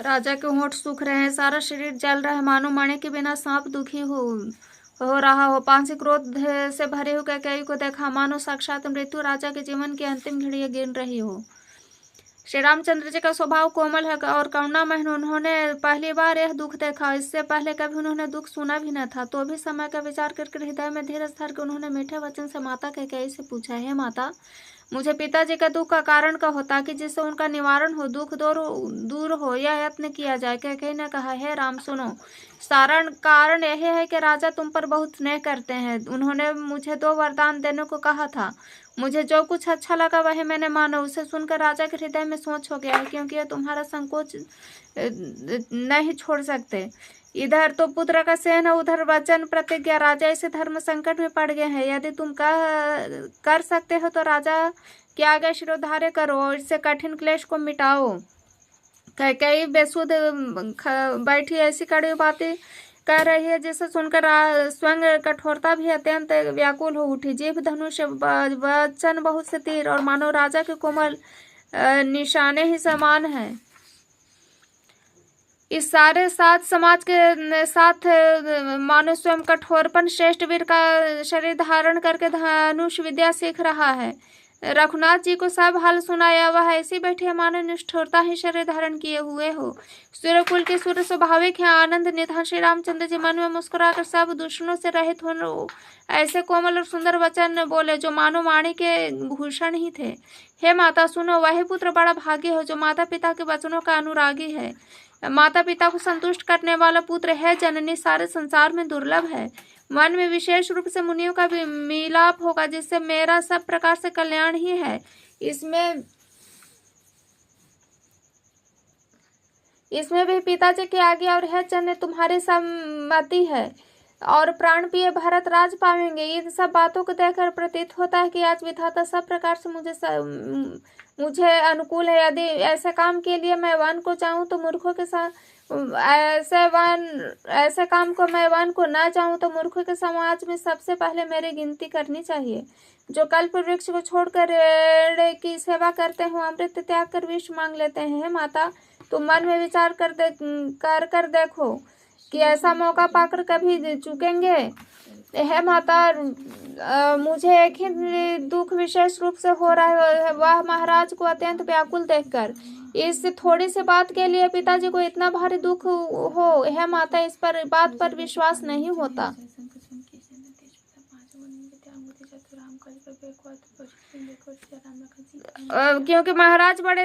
राजा के होंठ सूख रहे हैं, सारा शरीर जल रहा है, मानो मणि के बिना सांप दुखी हो रहा हो। पांसी क्रोध से भरे हुए कैकेयी को देखा, मानो साक्षात मृत्यु राजा के जीवन की अंतिम घड़ियां गिन रही हो। श्री रामचंद्र जी का स्वभाव कोमल है और करुणामय है। उन्होंने पहली बार यह दुख देखा, इससे पहले कभी उन्होंने दुख सुना भी न था। तो भी समय का विचार करके हृदय में धीरज धर के उन्होंने मीठे वचन से माता कैकेयी से पूछा, हे माता, मुझे पिताजी का दुख का कारण कहो, ताकि जिससे उनका निवारण हो, दुख दूर हो, यह यत्न किया जाए। कैकेयी ने कहा, हे राम सुनो, सारा कारण यह है कि राजा तुम पर बहुत स्नेह करते हैं। उन्होंने मुझे 2 वरदान देने को कहा था। मुझे जो कुछ अच्छा लगा वही मैंने माना। उसे सुनकर राजा के हृदय में सोच हो गया है, क्योंकि यह तुम्हारा संकोच नहीं छोड़ सकते। इधर तो पुत्र का सेन है, उधर वचन प्रतिज्ञा। राजा इसे धर्म संकट में पड़ गए हैं। यदि तुम कर सकते हो तो राजा के आगे शिरोधार्य करो और इससे कठिन क्लेश को मिटाओ। कैकेयी बेसुध बैठी ऐसी कड़ी बातें कह रही है जिसे सुनकर स्वयं कठोरता भी अत्यंत व्याकुल हो उठी। जीभ धनुष, वचन बहुत से तीर, और मानो राजा के कोमल निशाने ही समान है। इस सारे साथ समाज के साथ मानो स्वयं कठोरपन श्रेष्ठ वीर का शरीर धारण करके धनुष विद्या सीख रहा है। रघुनाथ जी को सब हाल सुनाया। वह ऐसी बैठी है मानो निष्ठुरता ही शरीर धारण किए हुए हो। सूर्यकुल के सूर्य स्वाभाविक है आनंद निधान। श्री रामचंद्र जी मन में मुस्कुराकर सब दूषणों से रहित हो ऐसे कोमल और सुंदर वचन बोले जो मानो वाणी के भूषण ही थे। हे माता सुनो, वही पुत्र बड़ा भाग्य हो जो माता पिता के वचनों का अनुरागी है। माता पिता को संतुष्ट करने वाला पुत्र है जननी, सारे संसार में दुर्लभ है। मन में विशेष रूप से मुनियों का भी मिलाप होगा, जिससे मेरा सब प्रकार से कल्याण ही है। इसमें भी पिताजी की आज्ञा और है जन्य तुम्हारी सम्मति है, और प्राण प्रिय भरत राज पाएंगे। इन सब बातों को देखकर प्रतीत होता है कि आज विधाता सब प्रकार से मुझे अनुकूल है। यदि ऐसे काम के लिए मैं वन को चाहूँ तो मूर्खों के साथ ऐसे काम को मैं वन को न चाहूँ तो मूर्खों के समाज में सबसे पहले मेरी गिनती करनी चाहिए। जो कल्प वृक्ष को छोड़कर रेड़े की सेवा करते हो, अमृत त्याग कर विष मांग लेते हैं। माता तुम मन में विचार कर देखो कि ऐसा मौका पाकर कभी चूकेंगे। है माता, मुझे एक ही दुख विशेष रूप से हो रहा है, वह महाराज को अत्यंत व्याकुल देखकर। इस थोड़ी सी बात के लिए पिताजी को इतना भारी दुख हो। है माता, इस पर बात पर विश्वास नहीं होता। क्योंकि महाराज बड़े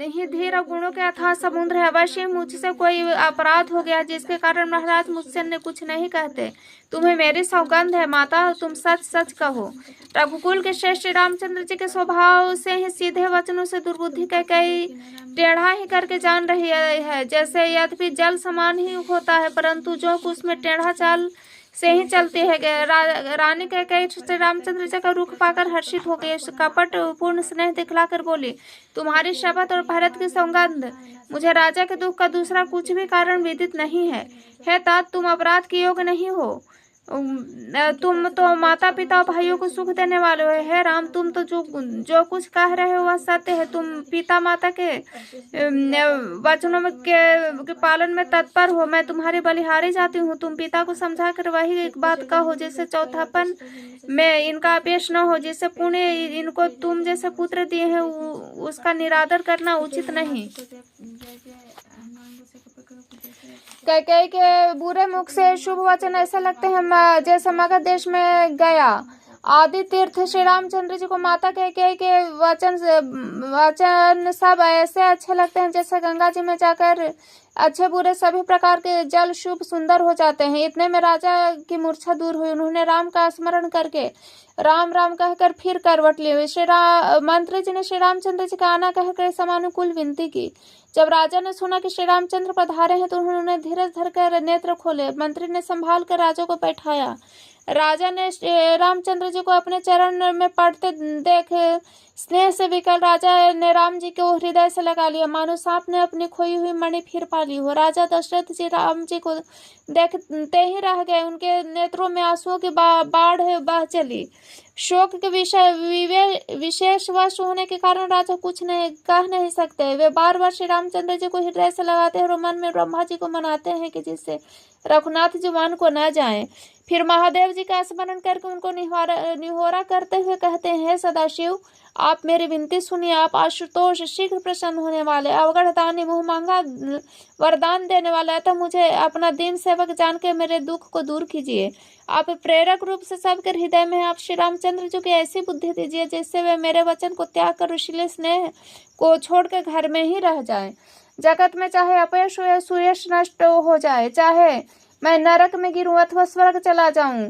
ही धीर और गुणों के अथाह समुद्र है। अवश्य मुझसे कोई अपराध हो गया जिसके कारण महाराज मुझसे कुछ नहीं कहते। तुम्हें मेरी सौगंध है माता, तुम सच सच कहो। रघुकुल के श्रेष्ठ श्री रामचंद्र जी के स्वभाव से ही सीधे वचनों से दुर्बुद्धि कैकेयी टेढ़ा ही करके जान रही है। जैसे यद्यपि जल समान ही होता है, परंतु जो उसमें टेढ़ा चाल से ही चलती है। रानी कैकेयी श्री रामचंद्र जी का रुख पाकर हर्षित हो गई। कपट पूर्ण स्नेह दिखलाकर बोली, तुम्हारी शपथ और भरत की सौगंध, मुझे राजा के दुख का दूसरा कुछ भी कारण विदित नहीं है। हे तात, तुम अपराध के योग्य नहीं हो। तुम तो माता पिता और भाइयों को सुख देने वाले हो। हे राम, तुम तो जो कुछ कह रहे हो वह सत्य है। तुम पिता माता के वचनों में के पालन में तत्पर हो। मैं तुम्हारी बलिहारी जाती हूँ। तुम पिता को समझा कर वही एक बात कहो जिससे चौथापन में इनका अपेश न हो, जिससे पुण्य इनको तुम जैसे पुत्र दिए हैं उसका निरादर करना उचित नहीं। कैकेयी के बुरे मुख से शुभ वचन ऐसे लगते हैं जैसे मगध देश में गया आदि तीर्थ। श्री रामचंद्र जी को माता कैकेयी के वचन सब ऐसे अच्छे लगते हैं जैसे गंगा जी में जाकर अच्छे बुरे सभी प्रकार के जल शुभ सुंदर हो जाते हैं। इतने में राजा की मूर्छा दूर हुई। उन्होंने राम का स्मरण करके राम राम कहकर फिर करवट ली। मंत्री जी ने श्री रामचंद्र जी का आना कहकर समानुकूल विनती की। जब राजा ने सुना कि श्री रामचंद्र पधारे हैं तो उन्होंने धीरज धरकर नेत्र खोले। मंत्री ने संभाल कर राजा को बैठाया। राजा ने रामचंद्र जी को अपने चरण में पड़ते देख स्नेह से विकल राजा ने राम जी को हृदय से लगा लिया, मानो सांप ने अपनी खोई हुई मणि फिर पा ली हो। राजा दशरथ जी राम जी को देखते ही रह गए। उनके नेत्रों में आंसुओं की बाढ़ बह चली। शोक के विशेष वश होने के कारण राजा कुछ नहीं कह नहीं सकते। वे बार बार श्री रामचंद्र जी को हृदय से लगाते हैं और मन में ब्रह्मा जी को मनाते हैं कि जिससे रघुनाथ जी वन को न जाएं। फिर महादेव जी का स्मरण करके उनको निहोरा करते हुए कहते हैं, सदाशिव आप मेरी विनती सुनिए। आप आशुतोष शीघ्र प्रसन्न होने वाले, अवगढ़ दानी, मुँह मांगा वरदान देने वाले, अतः मुझे अपना दीन सेवक जान के मेरे दुख को दूर कीजिए। आप प्रेरक रूप से सबके हृदय में आप श्री रामचंद्र जी की ऐसी बुद्धि दीजिए जिससे वे मेरे वचन को त्याग कर ऋषिले स्नेह को छोड़कर घर में ही रह जाएं। जगत में चाहे अपयश हो, सुयश नष्ट हो जाए, चाहे मैं नरक में गिरूं अथवा स्वर्ग चला जाऊं,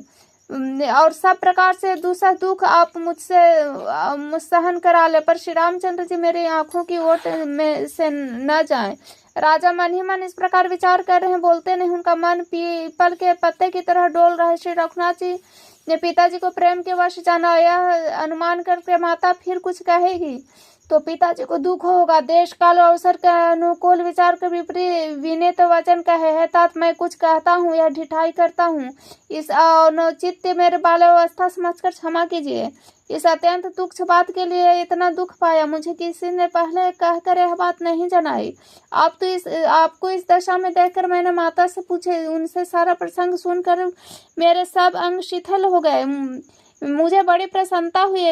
और सब प्रकार से दूसरा दुख आप मुझसे सहन करा ले, पर श्री रामचंद्र जी मेरी आंखों की ओट में से न जाएं। राजा मन ही मन इस प्रकार विचार कर रहे हैं, बोलते नहीं। उनका मन पीपल के पत्ते की तरह डोल रहा है। श्री रघुनाथ जी ने पिताजी को प्रेम के वश जाना। यह अनुमान करके माता फिर कुछ कहेगी तो पिताजी को दुख होगा। देश काल और अवसर के अनुकूल विचार कर विपरीत विनीत वचन कहे है, तात मैं कुछ कहता हूँ या ढिठाई करता हूँ, इस अनुचित मेरे बाल्यावस्था समझकर क्षमा कीजिए। इस अत्यंत तुच्छ बात के लिए इतना दुख पाया, मुझे किसी ने पहले कहकर यह बात नहीं जनाई। आपको इस दशा में देखकर मैंने माता से पूछे, उनसे सारा प्रसंग सुनकर मेरे सब अंग शिथिल हो गए। मुझे बड़ी प्रसन्नता हुई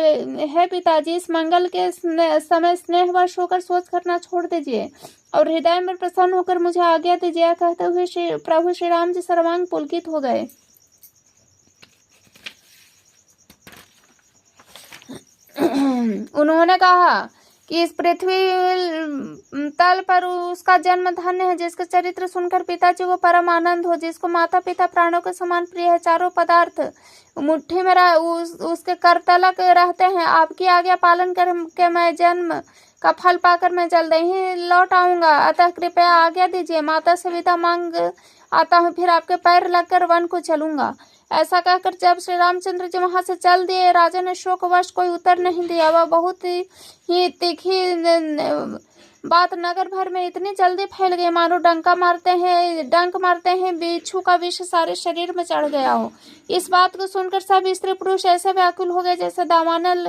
है पिताजी। इस मंगल के समय स्नेहवश होकर सोच करना छोड़ दीजिए और हृदय में प्रसन्न होकर मुझे आज्ञा दीजिए। कहते हुए प्रभु श्री राम जी सर्वांग पुलकित हो गए। उन्होंने कहा कि इस पृथ्वी तल पर उसका जन्म धन्य है जिसका चरित्र सुनकर पिताजी को परम आनंद हो, जिसको माता पिता प्राणों के समान प्रिय है, चारों पदार्थ मुट्ठी में उसके करतलक रहते हैं। आपकी आज्ञा पालन करके मैं जन्म का फल पाकर मैं जल्द ही लौट आऊंगा, अतः कृपया आज्ञा दीजिए। माता से विदा मांग आता हूँ, फिर आपके पैर लगकर वन को चलूंगा। ऐसा कहकर जब श्री रामचंद्र जी वहां से चल दिए, राजा ने शोकवश कोई उत्तर नहीं दिया। वह बहुत ही तीखी बात नगर भर में इतनी जल्दी फैल गई मानो डंक मारते हैं बिच्छू का विष सारे शरीर में चढ़ गया हो। इस बात को सुनकर सब स्त्री पुरुष ऐसे व्याकुल हो गए जैसे दावानल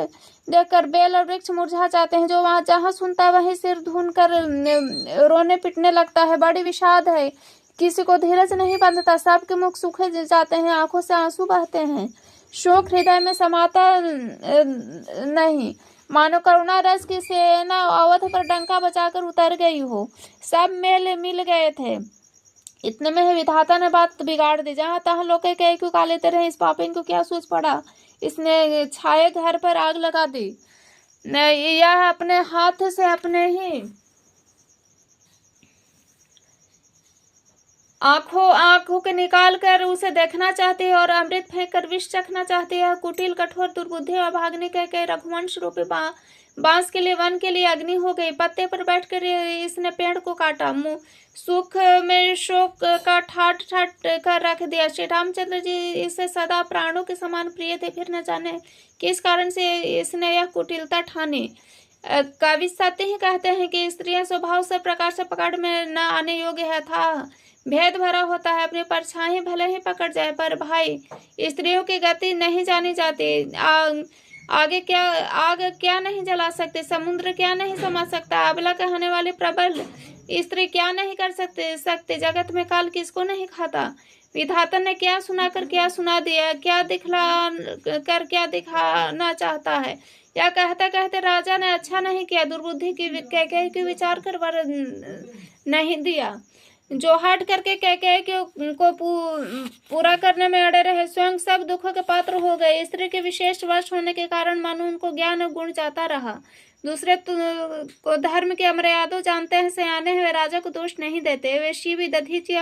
देखकर बेल और वृक्ष मुरझा जाते हैं। जो वहां जहां सुनता है वहीं सिर धुन कर रोने पिटने लगता है। बड़ी विषाद है, किसी को धीरज नहीं बंधता, सबके मुख सूखे जाते हैं, आंखों से आंसू बहते हैं, शोक हृदय में समाता नहीं, मानो करुणा रस की सेना अवध पर डंका बजाकर उतर गई हो। सब मेल मिल गए थे। इतने में ही विधाता ने बात बिगाड़ दी। जहां तहां लोग कह क्यों का लेते रहे, इस पापिन को क्या सूझ पड़ा, इसने छाए घर पर आग लगा दी। यह अपने हाथ से अपने ही आंखों के निकाल कर उसे देखना चाहती है और अमृत फेंक कर विष चखना चाहती है। कुटिल कठोर दुर्बुद्धि और भागने कह रघुवंश रूपी बांस के लिए वन के लिए अग्नि हो गई। पत्ते पर बैठकर इसने पेड़ को काटा, मुंह सुख में शोक का ठाट कर रख दिया। श्री रामचंद्र जी इसे सदा प्राणों के समान प्रिय थे, फिर न जाने किस कारण से इसने यह कुटिलता ठानी। कवि सत्य ही कहते हैं कि स्त्रियां स्वभाव से प्रकार से पकड़ में न आने योग्य है था, भेद भरा होता है। अपनी परछाई भले ही पकड़ जाए, पर भाई स्त्रियों की गति नहीं जानी जाती। आग क्या नहीं जला सकते, समुद्र क्या नहीं समा सकता, अबला कहने वाली प्रबल स्त्री क्या नहीं कर सकते। जगत में काल किसको नहीं खाता। विधाता ने क्या सुनाकर क्या सुना दिया, क्या दिखला कर क्या दिखाना चाहता है। या कहते कहते राजा ने अच्छा नहीं किया, दुर्बुद्धि की विचार कर वर नहीं दिया। जो हट करके को पूरा करने में अड़े रहे, स्वयं सब दुखों के पात्र हो गए। स्त्री के विशेष वश होने के कारण मानो उनको ज्ञान और गुण जाता रहा। दूसरे को धर्म के मर्यादा जानते हैं, सयाने हुए राजा को दोष नहीं देते। वे शिवी, दधीचि,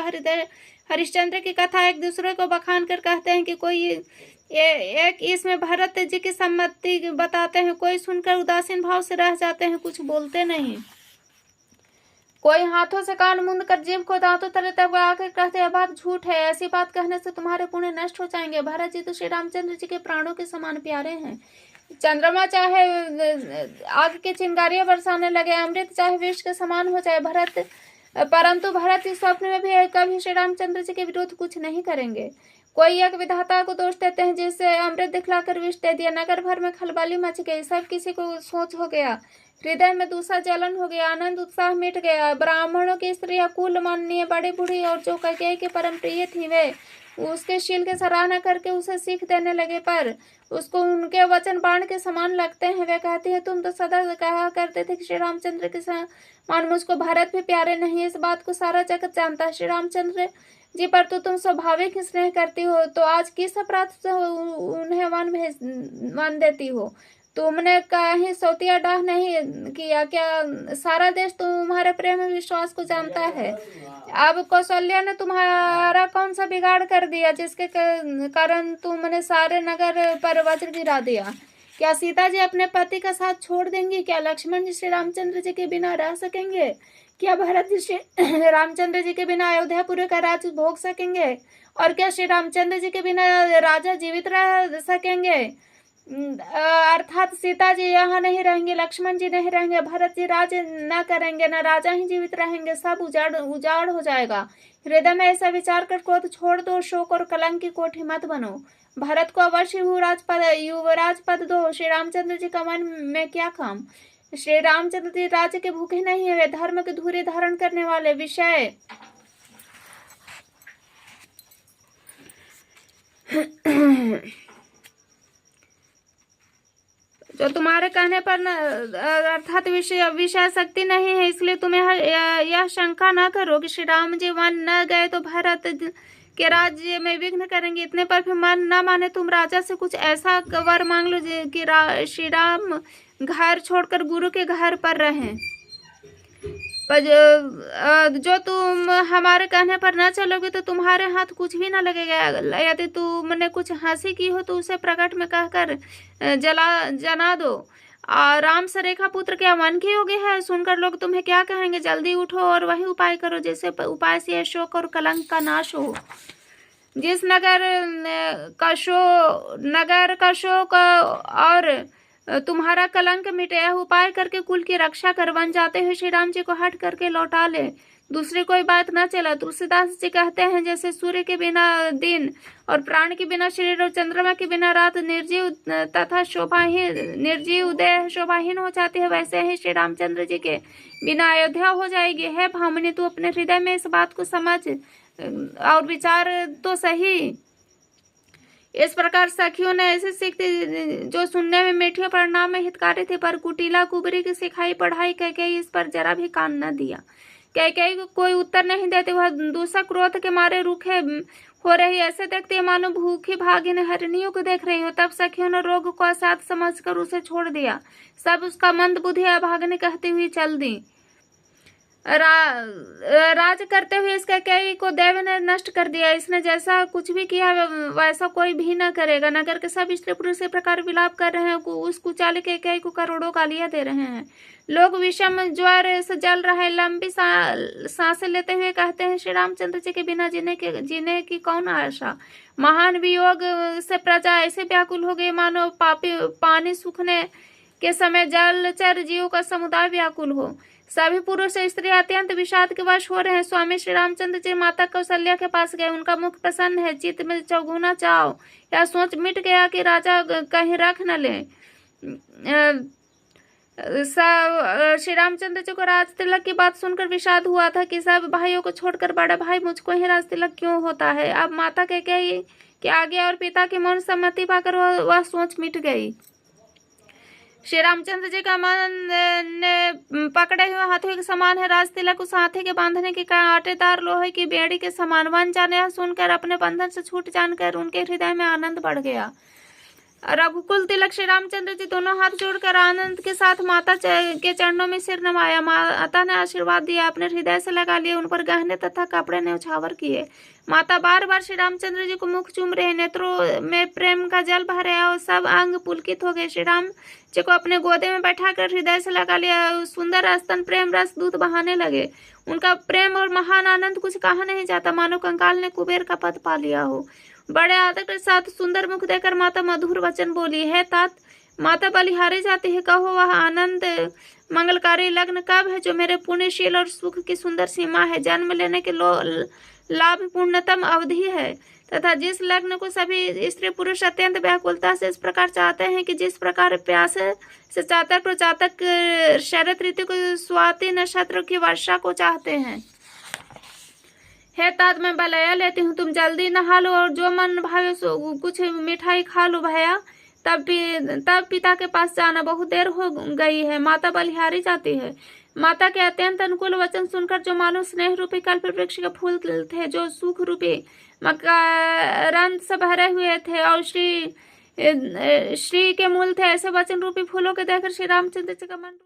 हरिश्चंद्र की कथा एक दूसरे को बखान कर कहते हैं कि कोई एक इसमें भरत जी की सम्मति बताते हैं, कोई सुनकर उदासीन भाव से रह जाते हैं, कुछ बोलते नहीं। कोई हाथों से कान मूंद कर जीभ को दांतों तले दबा कर कहते यह बात झूठ है, ऐसी बात कहने से तुम्हारे पुण्य नष्ट हो जाएंगे। भरत जी तो श्री रामचंद्र जी के प्राणों के समान प्यारे हैं। चंद्रमा चाहे आग की चिंगारियां बरसाने लगे, अमृत चाहे विष के समान हो जाए परंतु भरत इस स्वप्न में भी कभी श्री रामचंद्र जी के विरुद्ध कुछ नहीं करेंगे। कोई एक विधाता को दोष देते हैं जिसे अमृत दिखलाकर विष दे दिया, नगर भर में खलबली मच गई, सब किसी को सोच हो गया, हृदय में दूसरा जलन हो गया, आनंद उत्साह मिट गया। ब्राह्मणों की स्त्रियां कुल माननीय बड़ी बूढ़ी और जो कैकेयी के परम प्रिय थी वे उसके शील की सराहना करके उसे सीख देने लगे, पर उसको उनके वचन बाण के समान लगते हैं। वे कहती है तुम तो सदा कहा करते थे कि श्री रामचंद्र के समान मुझको भारत भी प्यारे नहीं। इस बात को सारा जगत जानता है। श्री रामचंद्र जी पर तो तुम स्वाभाविक स्नेह करती हो, तो आज किस अपराध से उन्हें वन देती हो? तुमने कहीं सौतिया डाह नहीं किया क्या? सारा देश तुम्हारे प्रेम विश्वास को जानता है। अब कौशल्या ने तुम्हारा कौन सा बिगाड़ कर दिया जिसके कारण तुमने सारे नगर पर वज्र गिरा दिया? क्या सीता जी अपने पति का साथ छोड़ देंगी? क्या लक्ष्मण जी श्री रामचंद्र जी के बिना रह सकेंगे? क्या भरत जी श्री रामचंद्र जी के बिना अयोध्यापुरी का राज भोग सकेंगे? और क्या श्री रामचंद्र जी के बिना राजा जीवित रह सकेंगे? अर्थात सीता जी यहाँ नहीं रहेंगे, लक्ष्मण जी नहीं रहेंगे, भरत जी राज न करेंगे, न राजा ही जीवित रहेंगे, सब उजाड़ हो जाएगा। हृदय में ऐसा विचार कर क्रोध छोड़ दो, शोक और कलंक की कोठी मत बनो। भरत को अवश्य युवराज पद दो। श्री रामचंद्र जी का मन में क्या काम? श्री रामचंद्र जी राज्य के भूखे नहीं है, वे धर्म की धुरी धारण करने वाले विषय जो तुम्हारे कहने पर अर्थात विषय शक्ति नहीं है, इसलिए तुम्हें यह शंका न करो कि श्री राम जी वन न गए तो भरत के राज्य में विघ्न करेंगे। इतने पर भी मन न माने तुम राजा से कुछ ऐसा वर मांग लो कि श्री राम घर छोड़कर गुरु के घर पर रहें। जो तुम हमारे कहने पर न चलोगे तो तुम्हारे हाथ कुछ भी न लगेगा। यदि तुमने कुछ हंसी की हो तो उसे प्रकट में कहकर जना दो। राम से रेखा पुत्र क्या मन की योगी है? सुनकर लोग तुम्हें क्या कहेंगे? जल्दी उठो और वही उपाय करो जैसे उपाय से शोक और कलंक का नाश हो। जिस नगर का शोक और तुम्हारा कलंक मिटे, यह उपाय करके कुल की रक्षा कर वन जाते हुए श्री राम जी को हट करके लौटा ले, दूसरी कोई बात न चला। तुलसीदास जी कहते हैं जैसे सूर्य के बिना दिन और प्राण के बिना शरीर और चंद्रमा के बिना रात निर्जीव तथा निर्जीव देह शोभाहीन हो जाती है, वैसे ही श्री रामचंद्र जी के बिना अयोध्या हो जाएगी। है भामिनी, तू अपने हृदय में इस बात को समझ और विचार तो सही। इस प्रकार सखियों ने ऐसी सीख दी जो सुनने में मीठी और परिणाम में हितकारी थी, पर कुटिला कुबरी की सिखाई पढ़ाई कैकेयी इस पर जरा भी कान न दिया। कैकेयी को कोई उत्तर नहीं देते, वह दूसरा क्रोध के मारे रूखे हो रही, ऐसे देखते मानो भूखी भागिन हरिणियों को देख रही हो। तब सखियों ने रोग को असाध समझकर उसे छोड़ दिया। सब उसका मंद बुद्धि अभागिनी कहती हुई चल दी। राज करते हुए इस कैकेयी को देव ने नष्ट कर दिया। इसने जैसा कुछ भी किया वैसा कोई भी न करेगा। नगर के सब स्त्री पुरुष इस प्रकार विलाप कर रहे हैं, उस कुचाली कैकेयी को करोड़ों गालियां दे रहे हैं। लोग विषम ज्वर से जल रहे, लंबी सांसें लेते हुए कहते हैं श्री रामचंद्र जी के बिना जीने की कौन आशा। महान वियोग से प्रजा ऐसे व्याकुल हो गई मानो पानी सूखने के समय जलचर जीवों का समुदाय व्याकुल हो। सभी पुरुष स्त्री अत्यंत विषाद के वश हो रहे हैं। स्वामी श्री रामचंद्र जी माता कौशल्या के पास गए, उनका मुख प्रसन्न है, चित्त में चौगुना चाव, यह सोच मिट गया कि राजा कहीं रख न ले। श्री रामचंद्र जी को राज तिलक की बात सुनकर विषाद हुआ था कि सब भाइयों को छोड़कर बड़ा भाई मुझको ही राज तिलक क्यों होता है। अब माता के आगे और पिता की मौन सम्मति पाकर वह सोच मिट गई। श्री रामचंद्र जी का मन पकड़े हुए हाथों के समान है। राज तिलक उस हाथी के बांधने की कांटेदार लोहे की बेड़ी के समान। वन जाने सुनकर अपने बंधन से छूट जानकर उनके हृदय में आनंद बढ़ गया। रघुकुल तिलक श्री रामचंद्र जी दोनों हाथ जोड़कर आनंद के साथ माता के चरणों में सिर नवाया। माता ने आशीर्वाद दिया, अपने हृदय से लगा लिए, उन पर गहने तथा कपड़े न्यौछावर किए। माता बार बार श्री रामचंद्र जी को मुख चूम रहे, नेत्रों में प्रेम का जल भर रहा और सब अंग पुलकित हो गए। श्री राम जी को अपने गोदे में बैठाकर हृदय से लगा लिया। सुंदर स्तन प्रेम रस दूध बहाने लगे। उनका प्रेम और महान आनंद कुछ कहा नहीं जाता, मानो कंकाल ने कुबेर का पद पा लिया हो। बड़े आदर के साथ सुंदर मुख देकर माता मधुर वचन बोली, है तात माता बलिहारी जाती है, कहो वह आनंद मंगलकारी लग्न कब है जो मेरे पुण्यशील और सुख की सुंदर सीमा है, जन्म लेने के लाभ पूर्णतम अवधि है, तथा जिस लग्न को सभी स्त्री पुरुष अत्यंत व्याकुलता से इस प्रकार चाहते हैं कि जिस प्रकार प्यास से चातक प्रचातक शरद ऋतु को स्वाति नक्षत्र की वर्षा को चाहते हैं। हे तात मैं बलया लेती हूँ, तुम जल्दी नहा लो और जो मन भावे सो कुछ मिठाई खा लो भैया, तब पिता के पास जाना, बहुत देर हो गई है। माता बलिहारी जाती है। माता के अत्यंत अनुकूल वचन सुनकर जो मानो स्नेह रूपी कल्प वृक्ष के फूल थे, जो सुख रूपी मकरंद से भरे हुए थे और श्री के मूल थे, ऐसे वचन रूपी फूलों के देखकर श्री रामचंद्र जी का मन